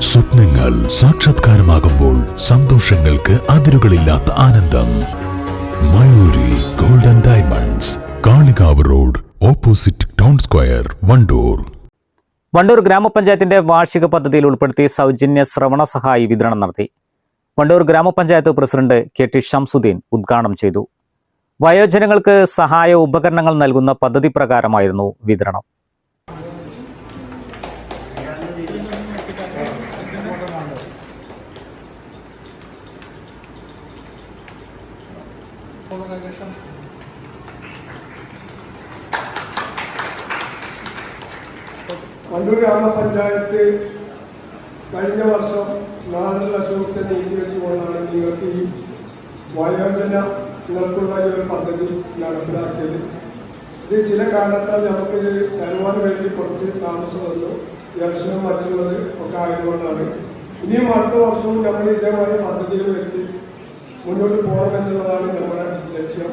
സ്വപ്നങ്ങൾ സാക്ഷാത്കാരമാകുമ്പോൾ സന്തോഷങ്ങൾക്ക് അതിരുകളില്ലാത്ത ആനന്ദം. Mayuri golden diamonds, Kalikavu road, opposite town square, Wandoor. Wandoor ഗ്രാമപഞ്ചായത്തിന്റെ വാർഷിക പദ്ധതിയിൽ ഉൾപ്പെടുത്തി സൗജന്യ ശ്രവണ സഹായി വിതരണം നടത്തി. വണ്ടൂർ ഗ്രാമപഞ്ചായത്ത് പ്രസിഡന്റ് KT ഷംസുദ്ദീൻ ഉദ്ഘാടനം ചെയ്തു. വയോജനങ്ങൾക്ക് സഹായ ഉപകരണങ്ങൾ നൽകുന്ന പദ്ധതി പ്രകാരമായിരുന്നു വിതരണം. വണ്ടൂർ ഗ്രാമപഞ്ചായത്ത് കഴിഞ്ഞ വർഷം 4 ലക്ഷം രൂപ നീക്കിവെച്ചുകൊണ്ടാണ് നിങ്ങൾക്ക് ഈ വയോജനങ്ങൾക്കുള്ള ഒരു പദ്ധതി നടപ്പിലാക്കിയത്. ഇത് ചില കാരണത്താൽ നമുക്കിത് തരുവാൻ വേണ്ടി കുറച്ച് താമസം വന്നു. ഇലക്ഷനും മറ്റുള്ളത് ഒക്കെ ആയതുകൊണ്ടാണ്. ഇനിയും അടുത്ത വർഷവും നമ്മൾ ഇതേമാതിരി പദ്ധതികൾ വെച്ച് മുന്നോട്ട് പോകണമെന്നുള്ളതാണ് നമ്മുടെ ലക്ഷ്യം.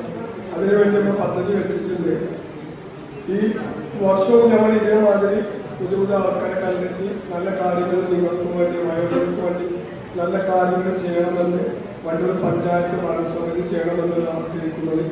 അതിനുവേണ്ടി നമ്മൾ പദ്ധതി വെച്ചിട്ടുണ്ട്. ഈ വർഷവും നമ്മൾ ഇതേമാതിരി പുതിയ പുതിയ ആൾക്കാരെ കണ്ടെത്തി നല്ല കാര്യങ്ങൾ നിങ്ങൾക്കും വേണ്ടി വയോജനങ്ങൾക്ക് വേണ്ടി നല്ല കാര്യങ്ങൾ ചെയ്യണമെന്ന് വണ്ടൂർ പഞ്ചായത്ത് ഭരണസമിതി ചെയ്യണമെന്നാണ് ആഗ്രഹിക്കുന്നത്.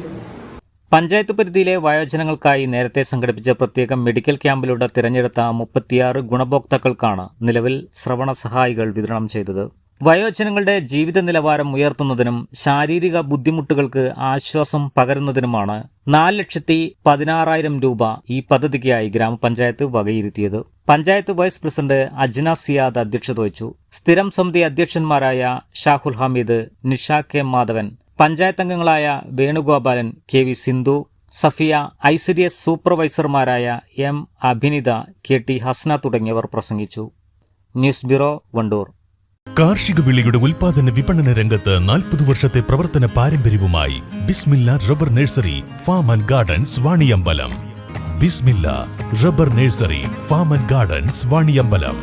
പഞ്ചായത്ത് പരിധിയിലെ വയോജനങ്ങൾക്കായി നേരത്തെ സംഘടിപ്പിച്ച പ്രത്യേക മെഡിക്കൽ ക്യാമ്പിലൂടെ തിരഞ്ഞെടുത്ത 36 ഗുണഭോക്താക്കൾക്കാണ് നിലവിൽ ശ്രവണ സഹായികൾ വിതരണം ചെയ്തത്. വയോജനങ്ങളുടെ ജീവിത നിലവാരം ഉയർത്തുന്നതിനും ശാരീരിക ബുദ്ധിമുട്ടുകൾക്ക് ആശ്വാസം പകരുന്നതിനുമാണ് 4,16,000 രൂപ ഈ പദ്ധതിക്കായി ഗ്രാമപഞ്ചായത്ത് വകയിരുത്തിയത്. പഞ്ചായത്ത് വൈസ് പ്രസിഡന്റ് അജ്ന സിയാദ് അധ്യക്ഷത വഹിച്ചു. സ്ഥിരം സമിതി അധ്യക്ഷന്മാരായ ഷാഹുൽ ഹമീദ്, നിഷ K മാധവൻ, പഞ്ചായത്ത് അംഗങ്ങളായ Venugopalan, KV Sindhu, Safiya, ICDS സൂപ്പർവൈസർമാരായ M Abhinitha, KT Hasna തുടങ്ങിയവർ പ്രസംഗിച്ചു. News bureau, Wandoor. കാർഷിക വിളയുടെ ഉൽപാദന വിപണന രംഗത്ത് 40 വർഷത്തെ പ്രവർത്തന പാരമ്പര്യവുമായി Bismillah rubber nursery, farm and gardens, Vaniyambalam. Bismillah rubber nursery, farm and gardens, Vaniyambalam.